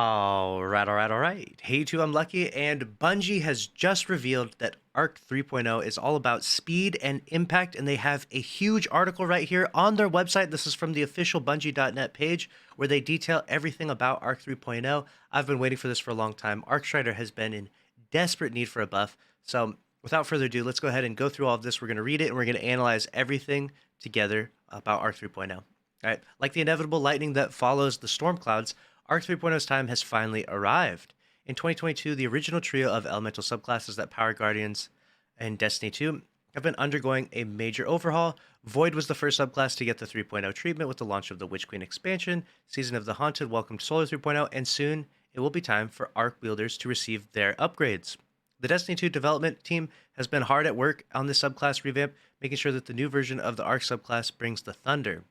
All right. Hey, YouTube, I'm Lucky, and Bungie has just revealed that Arc 3.0 is all about speed and impact, and they have a huge article right here on their website. This is from the official Bungie.net page, where they detail everything about Arc 3.0. I've been waiting for this for a long time. Arc Strider has been in desperate need for a buff, so without further ado, let's go ahead and go through all of this. We're going to read it, and we're going to analyze everything together about Arc 3.0. All right, like the inevitable lightning that follows the storm clouds, Arc 3.0's time has finally arrived. In 2022, the original trio of elemental subclasses that power Guardians and Destiny 2 have been undergoing a major overhaul. Void was the first subclass to get the 3.0 treatment with the launch of the Witch Queen expansion. Season of the Haunted welcomed Solar 3.0, and soon it will be time for Arc wielders to receive their upgrades. The Destiny 2 development team has been hard at work on this subclass revamp, making sure that the new version of the Arc subclass brings the thunder.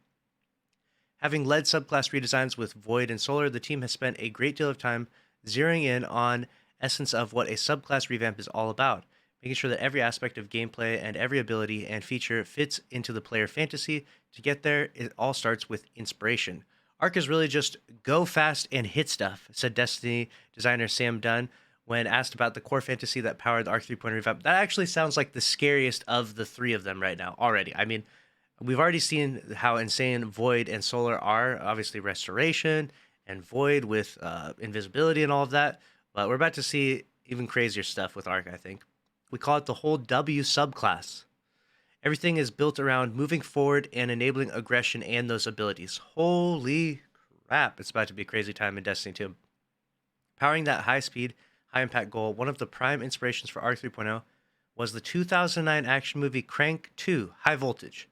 Having led subclass redesigns with Void and Solar, the team has spent a great deal of time zeroing in on essence of what a subclass revamp is all about, making sure that every aspect of gameplay and every ability and feature fits into the player fantasy. To get there, it all starts with inspiration. Arc is really just go fast and hit stuff, said Destiny designer Sam Dunn when asked about the core fantasy that powered the Arc 3.0 revamp. That actually sounds like the scariest of the three of them right now already. I mean, we've already seen how insane Void and Solar are. Obviously, Restoration and Void with invisibility and all of that. But we're about to see even crazier stuff with Arc, I think. We call it the whole W subclass. Everything is built around moving forward and enabling aggression and those abilities. Holy crap. It's about to be a crazy time in Destiny 2. Powering that high speed, high impact goal, one of the prime inspirations for Arc 3.0 was the 2009 action movie Crank 2, High Voltage.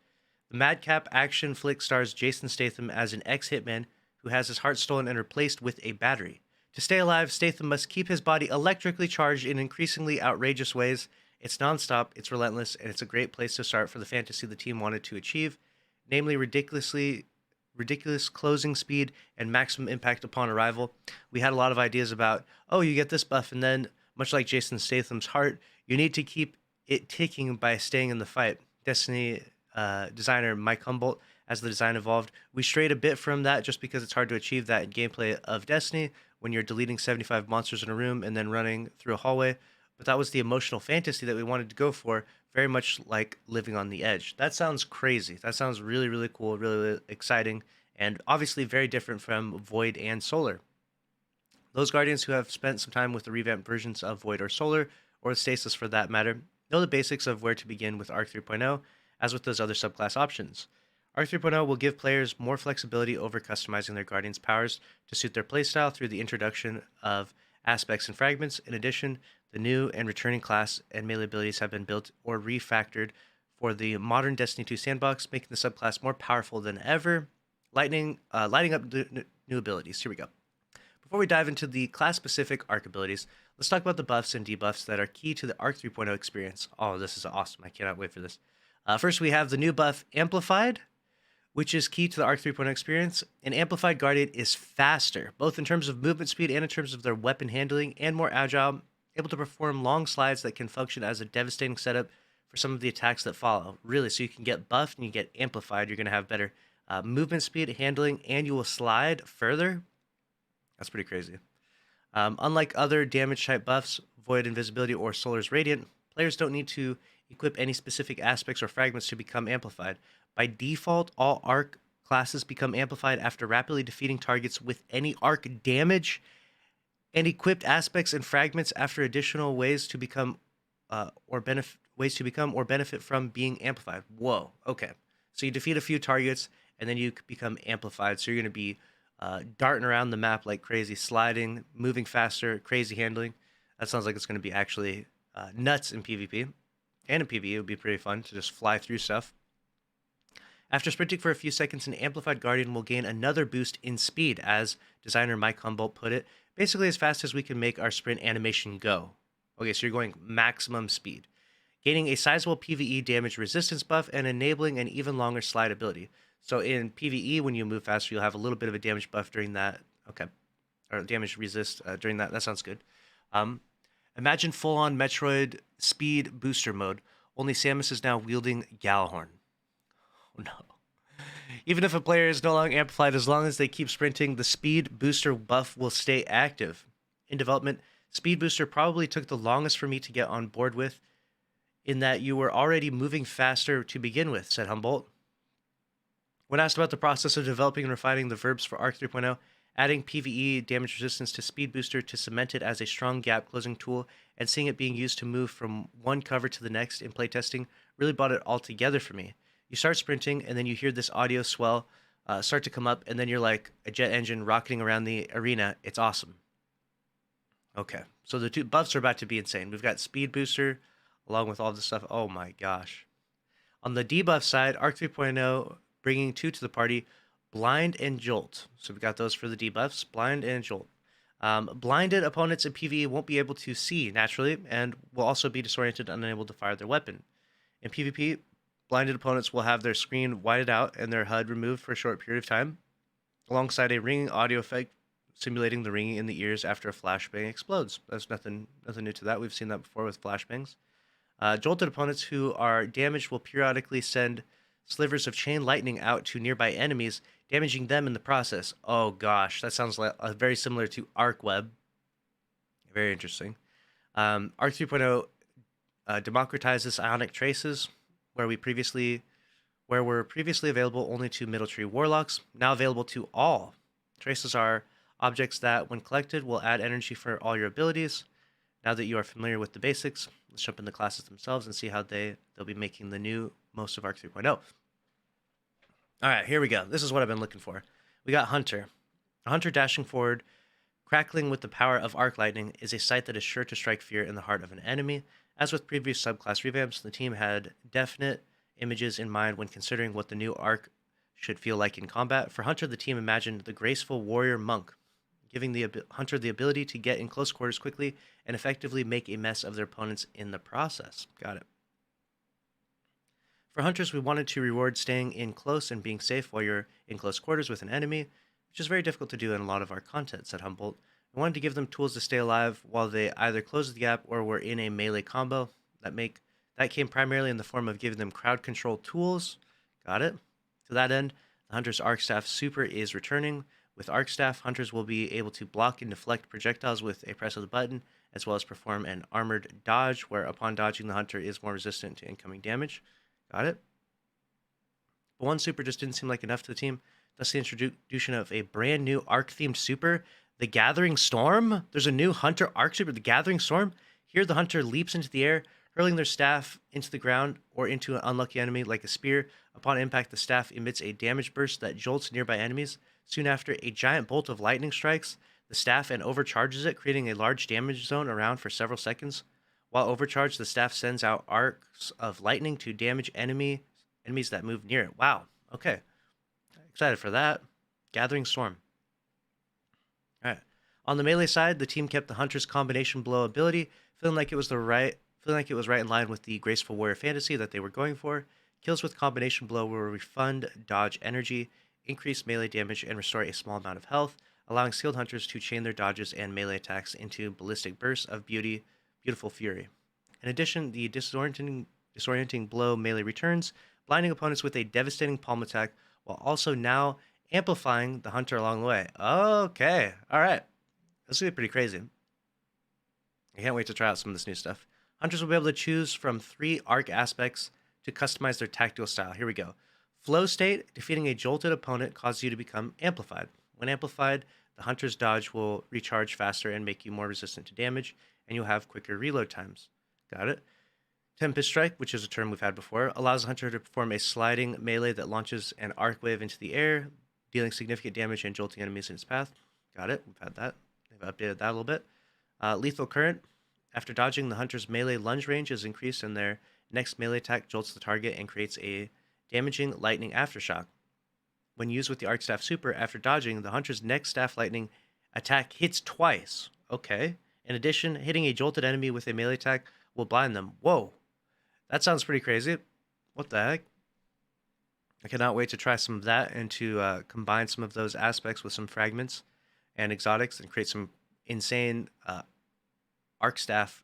The madcap action flick stars Jason Statham as an ex-hitman who has his heart stolen and replaced with a battery. To stay alive, Statham must keep his body electrically charged in increasingly outrageous ways. It's nonstop, it's relentless, and it's a great place to start for the fantasy the team wanted to achieve, namely ridiculous closing speed and maximum impact upon arrival. We had a lot of ideas about, oh, you get this buff, and then, much like Jason Statham's heart, you need to keep it ticking by staying in the fight. Destiny designer Mike Humboldt, as the design evolved, we strayed a bit from that just because it's hard to achieve that in gameplay of Destiny when you're deleting 75 monsters in a room and then running through a hallway. But that was the emotional fantasy that we wanted to go for, very much like living on the edge. That sounds crazy. That sounds really, really cool, really, really exciting, and obviously very different from Void and Solar. Those Guardians who have spent some time with the revamped versions of Void or Solar, or Stasis for that matter, know the basics of where to begin with Arc 3.0, as with those other subclass options. Arc 3.0 will give players more flexibility over customizing their Guardian's powers to suit their playstyle through the introduction of aspects and fragments. In addition, the new and returning class and melee abilities have been built or refactored for the modern Destiny 2 sandbox, making the subclass more powerful than ever, lighting up new abilities. Here we go. Before we dive into the class-specific Arc abilities, let's talk about the buffs and debuffs that are key to the Arc 3.0 experience. Oh, this is awesome. I cannot wait for this. First, we have the new buff Amplified, which is key to the Arc 3.0 experience. An Amplified Guardian is faster, both in terms of movement speed and in terms of their weapon handling, and more agile, able to perform long slides that can function as a devastating setup for some of the attacks that follow. Really, so you can get buffed and you get amplified. You're going to have better movement speed, handling, and you will slide further. That's pretty crazy. Unlike other damage-type buffs, Void, Invisibility, or Solar's Radiant, players don't need to equip any specific aspects or fragments to become amplified. By default, all Arc classes become amplified after rapidly defeating targets with any Arc damage, and equipped aspects and fragments after additional ways to become or benefit from being amplified. Whoa, okay. So you defeat a few targets, and then you become amplified. So you're going to be darting around the map like crazy, sliding, moving faster, crazy handling. That sounds like it's going to be actually nuts in PvP. And in PvE, it would be pretty fun to just fly through stuff. After sprinting for a few seconds, an Amplified Guardian will gain another boost in speed, as designer Mike Humboldt put it, basically as fast as we can make our sprint animation go. Okay, so you're going maximum speed. Gaining a sizable PvE damage resistance buff and enabling an even longer slide ability. So in PvE, when you move faster, you'll have a little bit of a damage buff during that. Okay. Or damage resist during that. That sounds good. Imagine full-on Metroid speed booster mode, only Samus is now wielding Gjallarhorn. Oh no. Even if a player is no longer amplified, as long as they keep sprinting, the speed booster buff will stay active. In development, speed booster probably took the longest for me to get on board with, in that you were already moving faster to begin with, said Humboldt. When asked about the process of developing and refining the verbs for Arc 3.0, adding PvE damage resistance to speed booster to cement it as a strong gap closing tool and seeing it being used to move from one cover to the next in playtesting really brought it all together for me. You start sprinting and then you hear this audio swell start to come up, and then you're like a jet engine rocketing around the arena. It's awesome. Okay, so the two buffs are about to be insane. We've got speed booster along with all this stuff. Oh my gosh. On the debuff side, Arc 3.0 bringing two to the party, Blind and Jolt. So we've got those for the debuffs, Blind and Jolt. Blinded opponents in PvE won't be able to see naturally and will also be disoriented and unable to fire their weapon. In PvP, blinded opponents will have their screen whited out and their HUD removed for a short period of time, alongside a ringing audio effect simulating the ringing in the ears after a flashbang explodes. There's nothing new to that. We've seen that before with flashbangs. Jolted opponents who are damaged will periodically send slivers of chain lightning out to nearby enemies, damaging them in the process. Oh gosh, that sounds like very similar to Arc Web. Very interesting. Arc 3.0 democratizes ionic traces, where were previously available only to middle tree warlocks, now available to all. Traces are objects that, when collected, will add energy for all your abilities. Now that you are familiar with the basics, let's jump in the classes themselves and see how they'll be making the new most of Arc 3.0. All right, here we go. This is what I've been looking for. We got Hunter. A Hunter dashing forward, crackling with the power of arc lightning, is a sight that is sure to strike fear in the heart of an enemy. As with previous subclass revamps, the team had definite images in mind when considering what the new arc should feel like in combat. For Hunter, the team imagined the graceful warrior monk, giving the Hunter the ability to get in close quarters quickly and effectively make a mess of their opponents in the process. Got it. For Hunters, we wanted to reward staying in close and being safe while you're in close quarters with an enemy, which is very difficult to do in a lot of our content, said Humboldt. We wanted to give them tools to stay alive while they either closed the gap or were in a melee combo. That came primarily in the form of giving them crowd control tools. Got it. To that end, the Hunter's Arc Staff Super is returning. With Arc Staff, Hunters will be able to block and deflect projectiles with a press of the button, as well as perform an armored dodge, where upon dodging, the Hunter is more resistant to incoming damage. Got it? But one super just didn't seem like enough to the team. Thus, the introduction of a brand new Arc-themed super, the Gathering Storm. There's a new Hunter Arc super, the Gathering Storm. Here, the Hunter leaps into the air, hurling their staff into the ground or into an unlucky enemy like a spear. Upon impact, the staff emits a damage burst that jolts nearby enemies. Soon after, a giant bolt of lightning strikes the staff and overcharges it, creating a large damage zone around for several seconds. While overcharged, the staff sends out arcs of lightning to damage enemies that move near it. Wow. Okay. Excited for that. Gathering Storm. All right. On the melee side, the team kept the Hunter's combination blow ability, feeling like it was right in line with the graceful warrior fantasy that they were going for. Kills with combination blow will refund dodge energy, increase melee damage, and restore a small amount of health, allowing skilled hunters to chain their dodges and melee attacks into ballistic bursts of beautiful fury. In addition, the disorienting blow melee returns, blinding opponents with a devastating palm attack, while also now amplifying the hunter along the way. Okay, all right. This will be pretty crazy. I can't wait to try out some of this new stuff. Hunters will be able to choose from 3 arc aspects to customize their tactical style. Here we go. Flow state, defeating a jolted opponent causes you to become amplified. When amplified, the hunter's dodge will recharge faster and make you more resistant to damage, and you'll have quicker reload times. Got it? Tempest Strike, which is a term we've had before, allows the hunter to perform a sliding melee that launches an arc wave into the air, dealing significant damage and jolting enemies in its path. Got it. We've had that. They've updated that a little bit. Lethal Current. After dodging, the hunter's melee lunge range is increased, and their next melee attack jolts the target and creates a damaging lightning aftershock. When used with the Arc Staff Super, after dodging, the hunter's next staff lightning attack hits twice. Okay. In addition, hitting a jolted enemy with a melee attack will blind them. Whoa. That sounds pretty crazy. What the heck? I cannot wait to try some of that and to combine some of those aspects with some fragments and exotics and create some insane Arc Staff,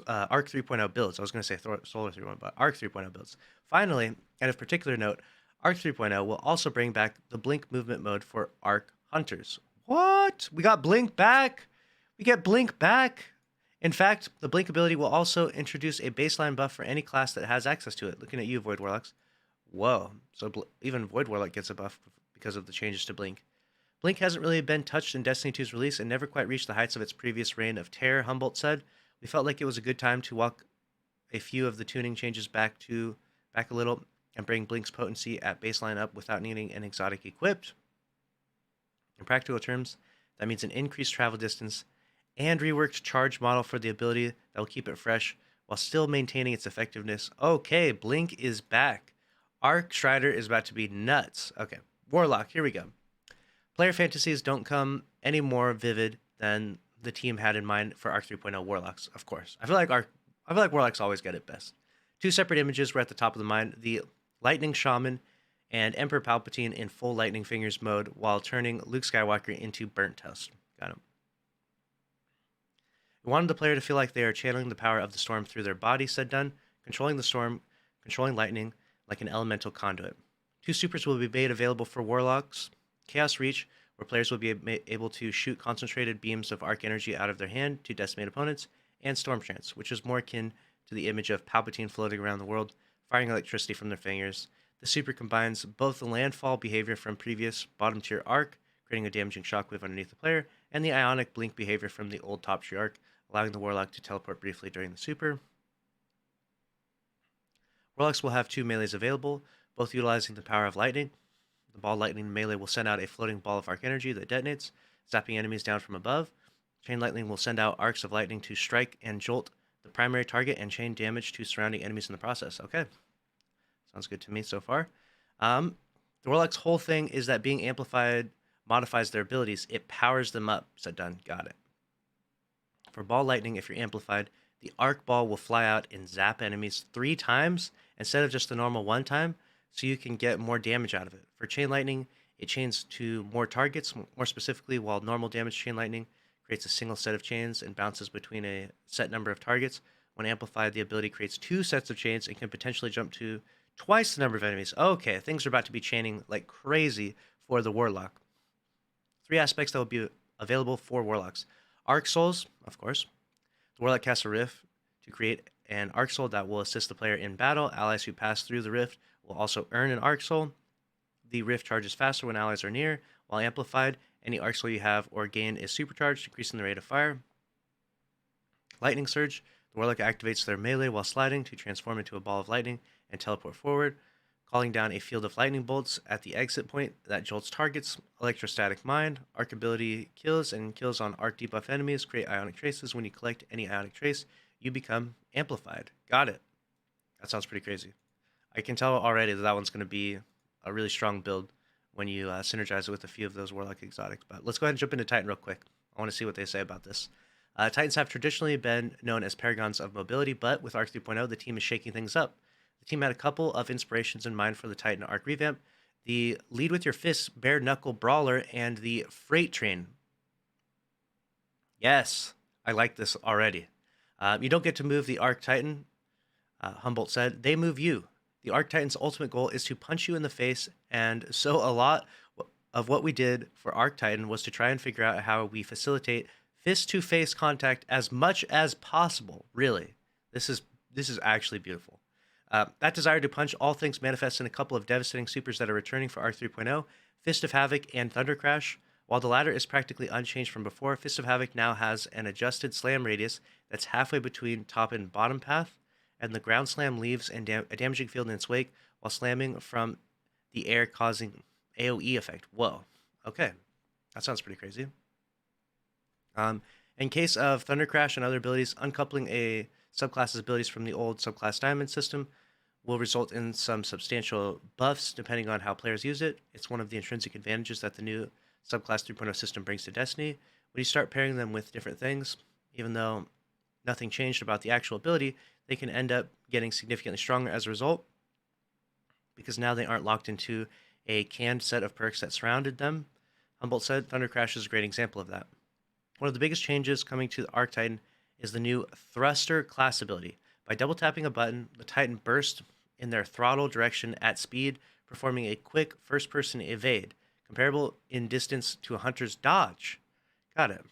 Arc 3.0 builds. I was going to say Solar 3.0, but Arc 3.0 builds. Finally, and of particular note, Arc 3.0 will also bring back the Blink movement mode for Arc Hunters. What? We got Blink back? We get Blink back? In fact, the Blink ability will also introduce a baseline buff for any class that has access to it. Looking at you, Void Warlocks. Whoa. So even Void Warlock gets a buff because of the changes to Blink. Blink hasn't really been touched in Destiny 2's release and never quite reached the heights of its previous reign of terror, Humboldt said. We felt like it was a good time to walk a few of the tuning changes back a little and bring Blink's potency at baseline up without needing an exotic equipped. In practical terms, that means an increased travel distance and reworked charge model for the ability that will keep it fresh while still maintaining its effectiveness. Okay, Blink is back. Arc Strider is about to be nuts. Okay, Warlock, here we go. Player fantasies don't come any more vivid than the team had in mind for Arc 3.0 Warlocks, of course. I feel like Warlocks always get it best. Two separate images were at the top of the mind: the Lightning Shaman and Emperor Palpatine in full Lightning Fingers mode while turning Luke Skywalker into Burnt Toast. Got him. We wanted the player to feel like they are channeling the power of the storm through their body, said Dunn, controlling the storm, controlling lightning like an elemental conduit. Two supers will be made available for Warlocks: Chaos Reach, where players will be able to shoot concentrated beams of arc energy out of their hand to decimate opponents, and Storm Trance, which is more akin to the image of Palpatine floating around the world, firing electricity from their fingers. The super combines both the landfall behavior from previous bottom-tier arc, creating a damaging shockwave underneath the player, and the ionic blink behavior from the old top-tier arc, allowing the Warlock to teleport briefly during the super. Warlocks will have two melees available, both utilizing the power of lightning. The ball lightning melee will send out a floating ball of arc energy that detonates, zapping enemies down from above. Chain lightning will send out arcs of lightning to strike and jolt the primary target and chain damage to surrounding enemies in the process. Okay. Sounds good to me so far. The Warlock's whole thing is that being amplified modifies their abilities. It powers them up, said Dunn. Got it. For ball lightning, if you're amplified, the arc ball will fly out and zap enemies 3 times instead of just the normal 1 time, so you can get more damage out of it. For chain lightning, it chains to more targets, more specifically, while normal damage chain lightning creates a single set of chains and bounces between a set number of targets. When amplified, the ability creates 2 sets of chains and can potentially jump to twice the number of enemies. Okay, things are about to be chaining like crazy for the Warlock. 3 aspects that will be available for Warlocks. Arc Souls, of course. The Warlock casts a rift to create an Arc Soul that will assist the player in battle. Allies who pass through the rift will also earn an Arc Soul. The rift charges faster when allies are near. While amplified, any Arc Soul you have or gain is supercharged, increasing the rate of fire. Lightning Surge. The Warlock activates their melee while sliding to transform into a ball of lightning and teleport forward, calling down a field of lightning bolts at the exit point that jolts targets. Electrostatic Mind. Arc ability kills and kills on arc debuff enemies. Create ionic traces. When you collect any ionic trace, you become amplified. Got it. That sounds pretty crazy. I can tell already that one's going to be a really strong build when you synergize it with a few of those Warlock exotics. But let's go ahead and jump into Titan real quick. I want to see what they say about this. Titans have traditionally been known as paragons of mobility, but with Arc 3.0, the team is shaking things up. The team had a couple of inspirations in mind for the Titan Arc revamp: the Lead With Your Fists Bare Knuckle Brawler and the Freight Train. Yes, I like this already. You don't get to move the Arc Titan, Humboldt said. They move you. The Arc Titan's ultimate goal is to punch you in the face, and so a lot of what we did for Arc Titan was to try and figure out how we facilitate fist-to-face contact as much as possible. Really, this is actually beautiful. That desire to punch all things manifests in a couple of devastating supers that are returning for Arc 3.0, Fist of Havoc and Thunder Crash. While the latter is practically unchanged from before, Fist of Havoc now has an adjusted slam radius that's halfway between top and bottom path, and the ground slam leaves a damaging field in its wake while slamming from the air, causing AoE effect. Whoa. Okay. That sounds pretty crazy. In case of Thunder Crash and other abilities, uncoupling a subclass's abilities from the old subclass Diamond system will result in some substantial buffs depending on how players use it. It's one of the intrinsic advantages that the new subclass 3.0 system brings to Destiny. When you start pairing them with different things, even though nothing changed about the actual ability, they can end up getting significantly stronger as a result, because now they aren't locked into a canned set of perks that surrounded them. Humboldt said Thunder Crash is a great example of that. One of the biggest changes coming to the Arc Titan is the new Thruster class ability. By double tapping a button, the Titan bursts in their throttle direction at speed, performing a quick first-person evade, comparable in distance to a hunter's dodge. Got it.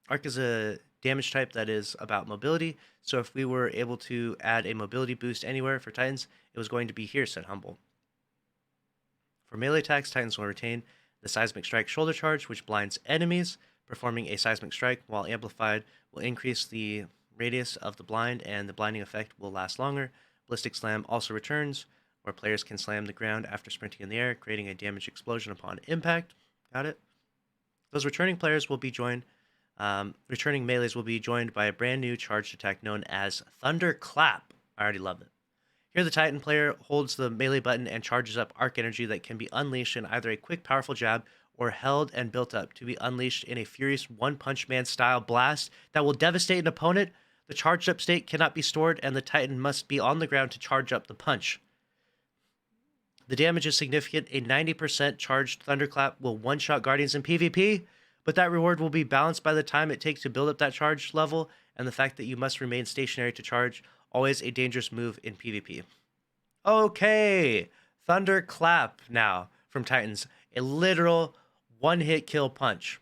Arc is a damage type that is about mobility, so if we were able to add a mobility boost anywhere for Titans, it was going to be here, said Humble. For melee attacks, Titans will retain the Seismic Strike shoulder charge, which blinds enemies. Performing a Seismic Strike, while amplified, will increase the radius of the blind, and the blinding effect will last longer. Ballistic Slam also returns, where players can slam the ground after sprinting in the air, creating a damage explosion upon impact. Got it? Those returning players will be joined. Returning melees will be joined by a brand new charged attack known as Thunderclap. I already love it. Here, the Titan player holds the melee button and charges up arc energy that can be unleashed in either a quick, powerful jab or held and built up to be unleashed in a furious One Punch Man style blast that will devastate an opponent. The charged up state cannot be stored, and the Titan must be on the ground to charge up the punch. The damage is significant. A 90% charged Thunderclap will one-shot Guardians in PvP, but that reward will be balanced by the time it takes to build up that charge level, and the fact that you must remain stationary to charge, always a dangerous move in PvP. Okay, Thunderclap now from Titans. A literal one-hit kill punch.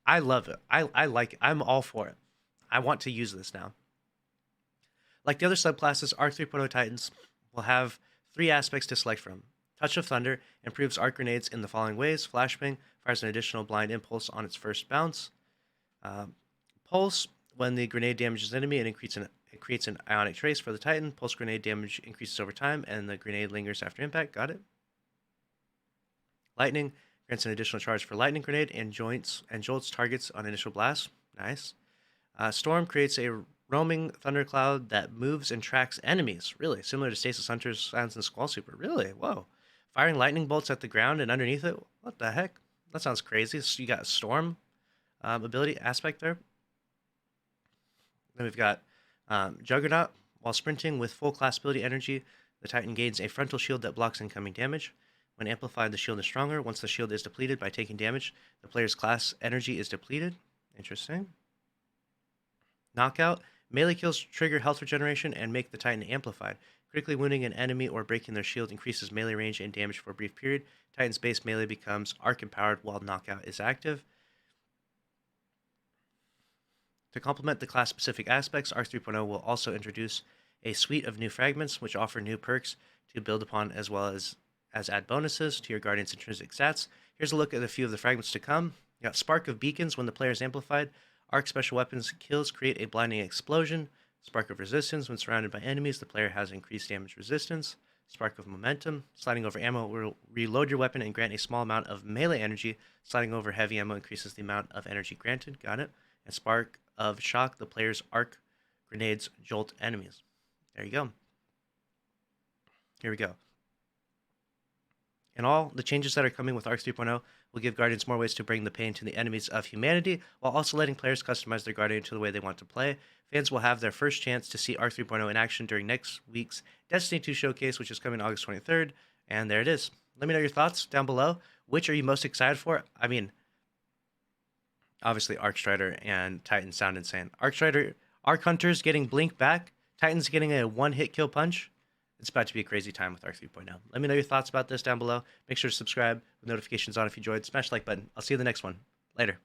I love it. I like it. I'm all for it. I want to use this now. Like the other subclasses, Arc 3.0 Titans will have 3 aspects to select from. Touch of Thunder improves arc grenades in the following ways. Flashbang fires an additional blind impulse on its first bounce. Pulse, when the grenade damages an enemy, it creates an ionic trace for the Titan. Pulse grenade damage increases over time, and the grenade lingers after impact. Got it? Lightning grants an additional charge for lightning grenade and jolts targets on initial blast. Nice. Storm creates a roaming thundercloud that moves and tracks enemies. Really, similar to Stasis Hunter's Silence and Squall Super. Really, whoa. Firing lightning bolts at the ground and underneath it. What the heck? That sounds crazy. So you got a storm ability aspect there. Then we've got Juggernaut. While sprinting with full class ability energy, the Titan gains a frontal shield that blocks incoming damage. When amplified, the shield is stronger. Once the shield is depleted by taking damage, the player's class energy is depleted. Interesting. Knockout. Melee kills trigger health regeneration and make the Titan amplified. Critically wounding an enemy or breaking their shield increases melee range and damage for a brief period. Titan's base melee becomes arc empowered while knockout is active. To complement the class-specific aspects, Arc 3.0 will also introduce a suite of new fragments, which offer new perks to build upon as well as add bonuses to your Guardian's intrinsic stats. Here's a look at a few of the fragments to come. You got Spark of Beacons. When the player is amplified, Arc special weapons kills create a blinding explosion. Spark of Resistance. When surrounded by enemies, the player has increased damage resistance. Spark of Momentum. Sliding over ammo will reload your weapon and grant a small amount of melee energy. Sliding over heavy ammo increases the amount of energy granted. Got it. And Spark of Shock. The player's arc grenades jolt enemies. There you go. Here we go. In all, the changes that are coming with Arc 3.0 will give Guardians more ways to bring the pain to the enemies of humanity, while also letting players customize their Guardian to the way they want to play. Fans will have their first chance to see Arc 3.0 in action during next week's Destiny 2 showcase, which is coming August 23rd. And there it is. Let me know your thoughts down below. Which are you most excited for? I mean, obviously Arc Strider and Titan sound insane. Arc Hunters getting Blink back. Titans getting a one-hit kill punch. It's about to be a crazy time with Arc 3.0. Let me know your thoughts about this down below. Make sure to subscribe with notifications on if you enjoyed. Smash the like button. I'll see you in the next one. Later.